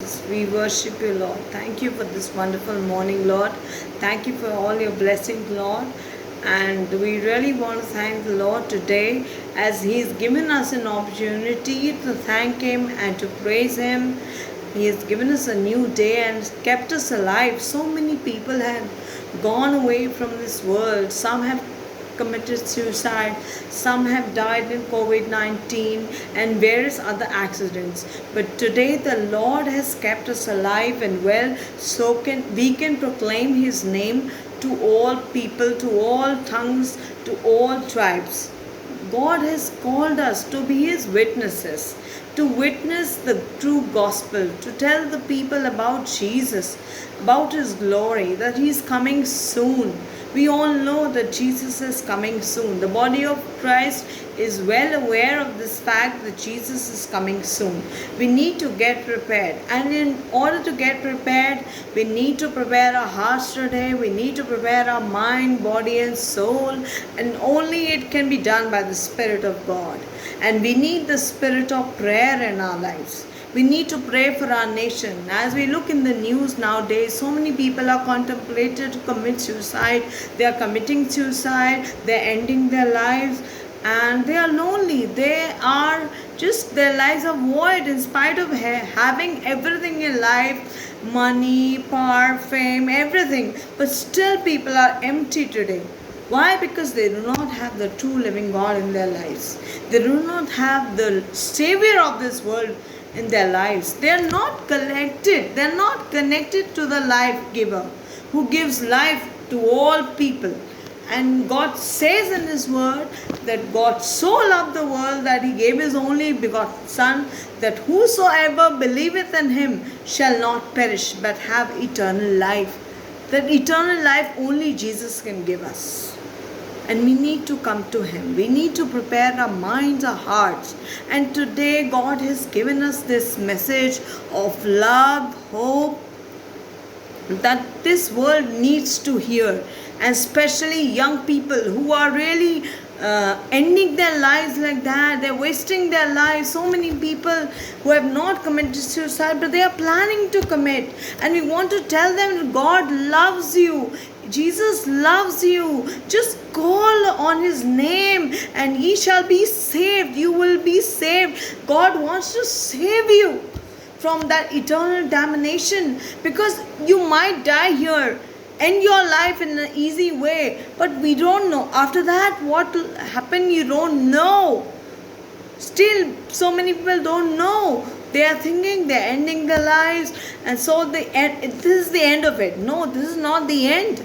Jesus. We worship you, Lord. Thank you for this wonderful morning, Lord. Thank you for all your blessings, Lord. And we really want to thank the Lord today as He's given us an opportunity to thank Him and to praise Him. He has given us a new day and kept us alive. So many people have gone away from this world. Some have committed suicide, some have died in COVID-19 and various other accidents. But today the Lord has kept us alive and well, so we can proclaim His name to all people, to all tongues, to all tribes. God has called us to be His witnesses, to witness the true gospel, to tell the people about Jesus, about His glory, that He is coming soon. We all know that Jesus is coming soon. The body of Christ is well aware of this fact that Jesus is coming soon. We need to get prepared. And in order to get prepared, we need to prepare our hearts today. We need to prepare our mind, body and soul. And only it can be done by the Spirit of God. And we need the spirit of prayer in our lives. We need to pray for our nation. As we look in the news nowadays, so many people are contemplating to commit suicide. They are committing suicide. They are ending their lives. And they are lonely. They are just, their lives are void in spite of having everything in life. Money, power, fame, everything. But still people are empty today. Why? Because they do not have the true living God in their lives. They do not have the Savior of this world in their lives. They are not connected. They are not connected to the life giver who gives life to all people. And God says in His word that God so loved the world that He gave His only begotten Son, that whosoever believeth in Him shall not perish but have eternal life. That eternal life only Jesus can give us. And we need to come to Him. We need to prepare our minds, our hearts. And today God has given us this message of love, hope, that this world needs to hear. And especially young people who are really ending their lives like that. They're wasting their lives. So many people who have not committed suicide, but they are planning to commit. And we want to tell them God loves you. Jesus loves you. Just call on His name and ye shall be saved. You will be saved. God wants to save you from that eternal damnation, because you might die here, end your life in an easy way, but we don't know after that what will happen. You don't know. Still so many people don't know. They are thinking they're ending their lives, and so this is the end of it. No, this is not the end.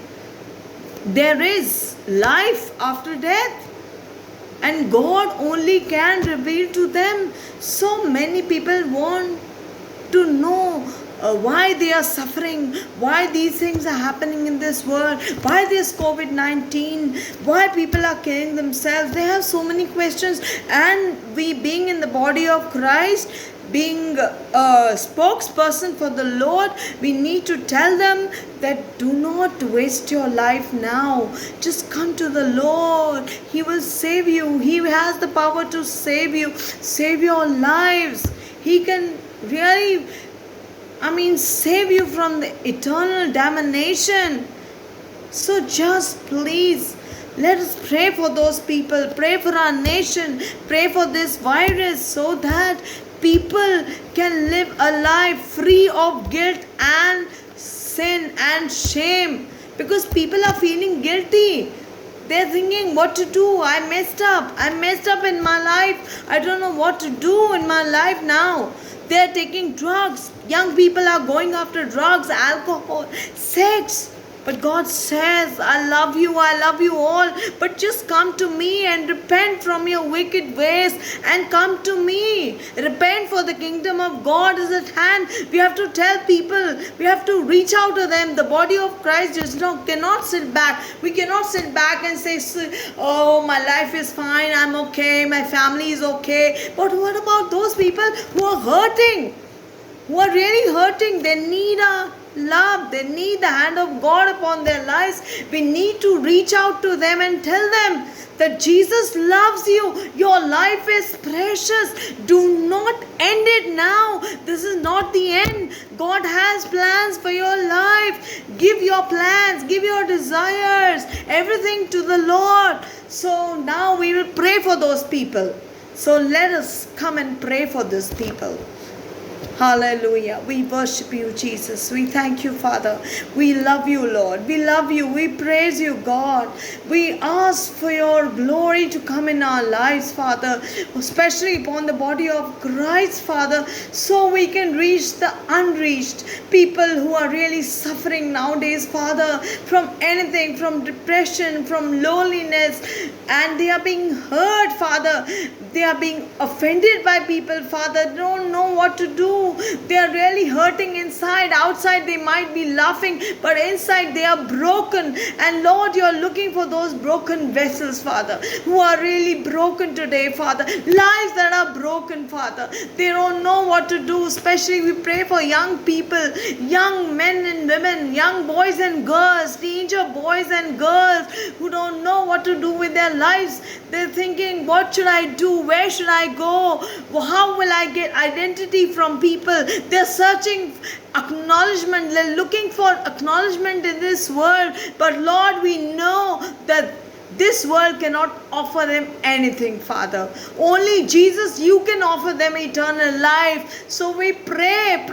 There is life after death, and God only can reveal to them. So many people want to know why they are suffering, why these things are happening in this world, why this COVID-19, why people are killing themselves. They have so many questions, and we being in the body of Christ, being a spokesperson for the Lord, we need to tell them that do not waste your life now. Just come to the Lord. He will save you. He has the power to save you, save your lives. He can really, save you from the eternal damnation. So just please, let us pray for those people, pray for our nation, pray for this virus, so that people can live a life free of guilt and sin and shame. Because people are feeling guilty. They're thinking what to do. I messed up in my life. I don't know what to do in my life now. They're taking drugs. Young people are going after drugs, alcohol, sex. But God says, I love you all. But just come to me and repent from your wicked ways and come to me. Repent, for the kingdom of God is at hand. We have to tell people. We have to reach out to them. The body of Christ just cannot sit back. We cannot sit back and say, oh, my life is fine. I'm okay. My family is okay. But what about those people who are hurting? Who are really hurting? They need a love. They need the hand of God upon their lives. We need to reach out to them and tell them that Jesus loves you. Your life is precious. Do not end it now. This is not the end. God has plans for your life. Give your plans, give your desires, everything to the Lord. So now we will pray for those people. So let us come and pray for these people. Hallelujah. We worship you, Jesus. We thank you, Father. We love you, Lord. We love you. We praise you, God. We ask for your glory to come in our lives, Father, especially upon the body of Christ, Father, so we can reach the unreached people who are really suffering nowadays, Father, from anything, from depression, from loneliness, and they are being hurt, Father. They are being offended by people, Father. They don't know what to do. They are really hurting inside. Outside they might be laughing, but inside they are broken. And Lord, you are looking for those broken vessels, Father, who are really broken today, Father. Lives that are broken, Father. They don't know what to do. Especially we pray for young people, young men and women, young boys and girls, teenager boys and girls who don't know what to do with their lives. They're thinking, what should I do? Where should I go? How will I get identity from people? They're searching acknowledgement. They're looking for acknowledgement in this world. But Lord, we know that this world cannot offer them anything, Father. Only Jesus, you can offer them eternal life. So we pray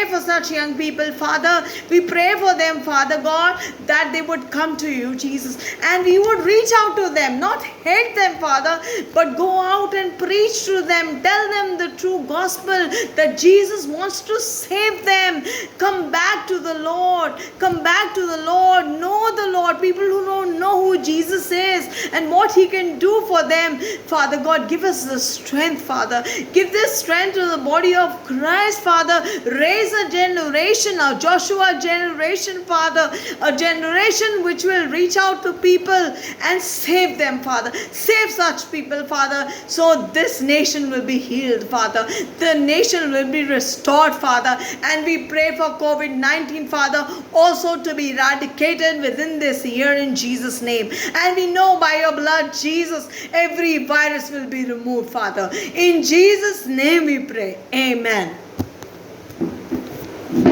for such young people, Father. We pray for them, Father God, that they would come to you, Jesus, and we would reach out to them, not hate them, Father, but go out and preach to them. Tell them the true gospel that Jesus wants to save them. Come back to the Lord. Come back to the Lord. Know the Lord. People who don't know who Jesus is and what he can do for them. Father God, give us the strength, Father. Give this strength to the body of Christ, Father. Raise a generation, a Joshua generation, Father. A generation which will reach out to people and save them, Father. Save such people, Father, so this nation will be healed, Father. The nation will be restored, Father. And we pray for COVID-19, Father, also to be eradicated within this year in Jesus' name. And we know by your blood, Jesus, every virus will be removed, Father. In Jesus' name we pray. Amen.